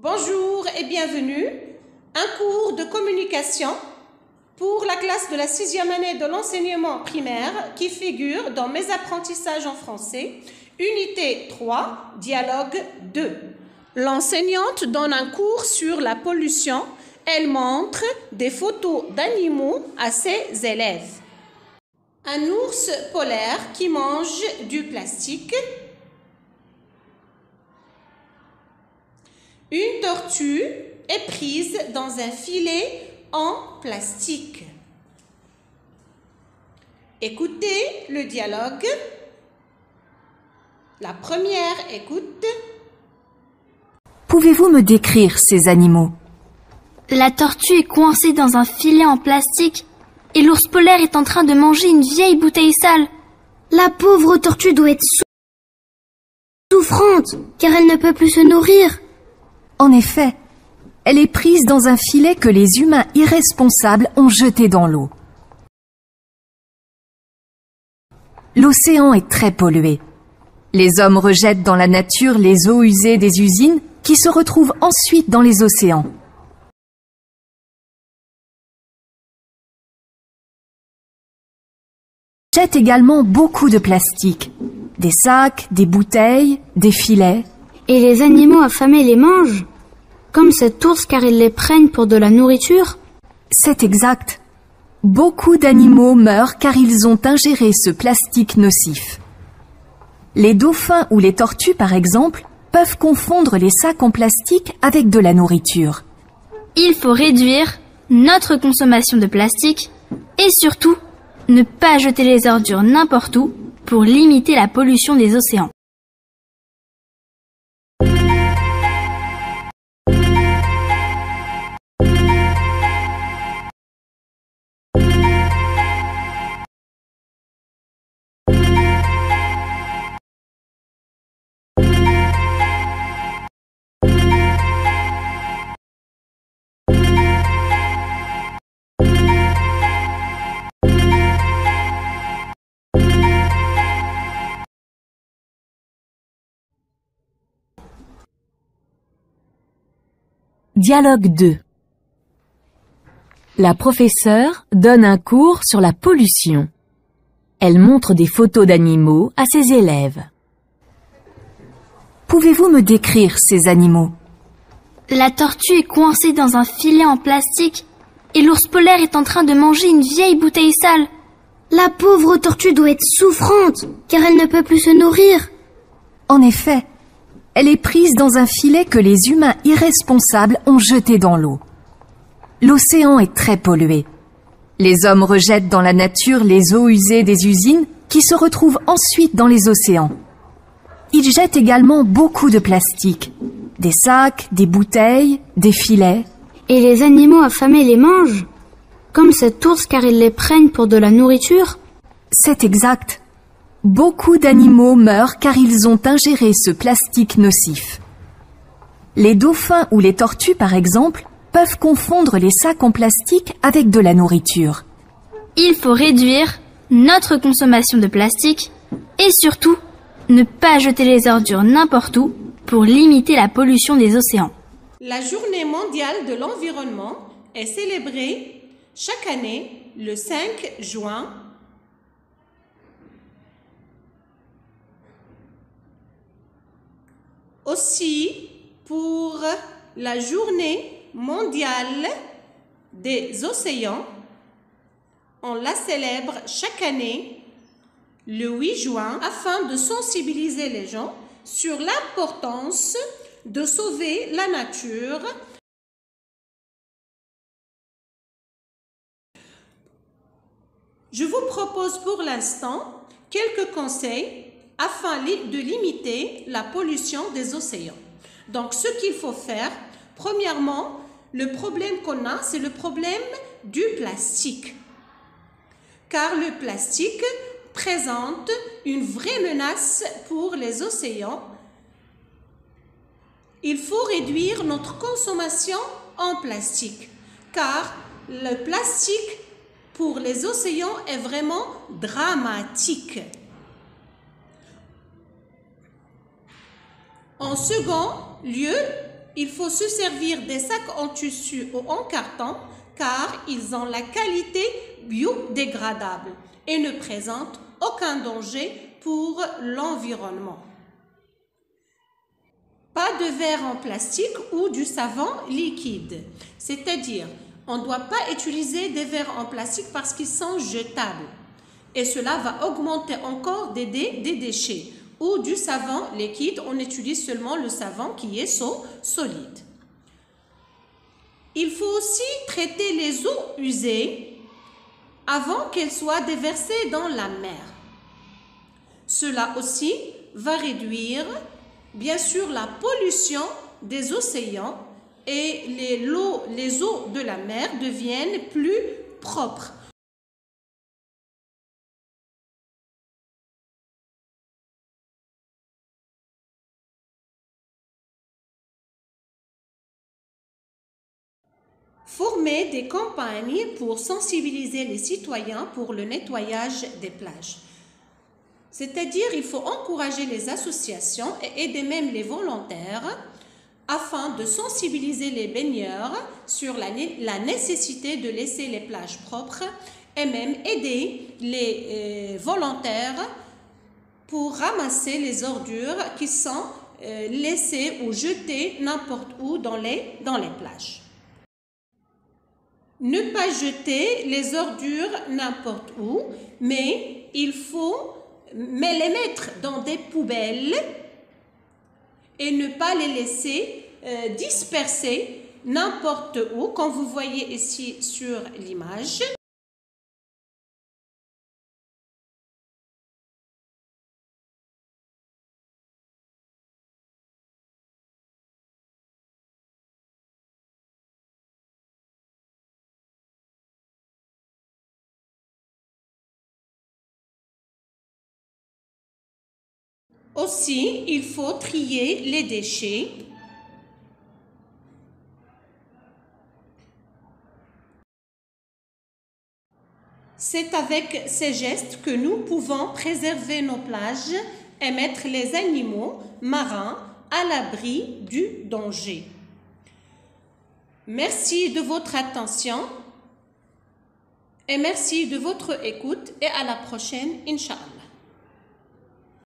Bonjour et bienvenue. Un cours de communication pour la classe de la 6e année de l'enseignement primaire qui figure dans mes apprentissages en français, unité 3, dialogue 2. L'enseignante donne un cours sur la pollution. Elle montre des photos d'animaux à ses élèves. Un ours polaire qui mange du plastique. Une tortue est prise dans un filet en plastique. Écoutez le dialogue. La première écoute. Pouvez-vous me décrire ces animaux? La tortue est coincée dans un filet en plastique et l'ours polaire est en train de manger une vieille bouteille sale. La pauvre tortue doit être souffrante car elle ne peut plus se nourrir. En effet, elle est prise dans un filet que les humains irresponsables ont jeté dans l'eau. L'océan est très pollué. Les hommes rejettent dans la nature les eaux usées des usines qui se retrouvent ensuite dans les océans. Ils jettent également beaucoup de plastique, des sacs, des bouteilles, des filets. Et les animaux affamés les mangent, comme cet ours car ils les prennent pour de la nourriture. C'est exact. Beaucoup d'animaux meurent car ils ont ingéré ce plastique nocif. Les dauphins ou les tortues, par exemple, peuvent confondre les sacs en plastique avec de la nourriture. Il faut réduire notre consommation de plastique et surtout ne pas jeter les ordures n'importe où pour limiter la pollution des océans. Dialogue 2. La professeure donne un cours sur la pollution. Elle montre des photos d'animaux à ses élèves. Pouvez-vous me décrire ces animaux? La tortue est coincée dans un filet en plastique et l'ours polaire est en train de manger une vieille bouteille sale. La pauvre tortue doit être souffrante car elle ne peut plus se nourrir. En effet, elle est prise dans un filet que les humains irresponsables ont jeté dans l'eau. L'océan est très pollué. Les hommes rejettent dans la nature les eaux usées des usines qui se retrouvent ensuite dans les océans. Ils jettent également beaucoup de plastique, des sacs, des bouteilles, des filets. Et les animaux affamés les mangent, comme cet ours car ils les prennent pour de la nourriture. C'est exact. Beaucoup d'animaux meurent car ils ont ingéré ce plastique nocif. Les dauphins ou les tortues, par exemple, peuvent confondre les sacs en plastique avec de la nourriture. Il faut réduire notre consommation de plastique et surtout ne pas jeter les ordures n'importe où pour limiter la pollution des océans. La journée mondiale de l'environnement est célébrée chaque année le 5 juin. Aussi, pour la journée mondiale des océans, on la célèbre chaque année le 8 juin afin de sensibiliser les gens sur l'importance de sauver la nature. Je vous propose pour l'instant quelques conseils afin de limiter la pollution des océans. Donc, ce qu'il faut faire, premièrement, le problème qu'on a, c'est le problème du plastique. Car le plastique présente une vraie menace pour les océans. Il faut réduire notre consommation en plastique, car le plastique pour les océans est vraiment dramatique. En second lieu, Il faut se servir des sacs en tissu ou en carton car ils ont la qualité biodégradable et ne présentent aucun danger pour l'environnement. Pas de verre en plastique ou du savon liquide, c'est-à-dire on ne doit pas utiliser des verres en plastique parce qu'ils sont jetables et cela va augmenter encore des déchets. Ou du savon liquide, on utilise seulement le savon qui est solide. Il faut aussi traiter les eaux usées avant qu'elles soient déversées dans la mer. Cela aussi va réduire, bien sûr, la pollution des océans et les eaux de la mer deviennent plus propres. Former des campagnes pour sensibiliser les citoyens pour le nettoyage des plages. C'est-à-dire, il faut encourager les associations et aider même les volontaires afin de sensibiliser les baigneurs sur la nécessité de laisser les plages propres et même aider les volontaires pour ramasser les ordures qui sont laissées ou jetées n'importe où dans les plages. Ne pas jeter les ordures n'importe où, mais il faut les mettre dans des poubelles et ne pas les laisser disperser n'importe où, comme vous voyez ici sur l'image. Aussi, il faut trier les déchets. C'est avec ces gestes que nous pouvons préserver nos plages et mettre les animaux marins à l'abri du danger. Merci de votre attention et merci de votre écoute et à la prochaine, Inch'Allah.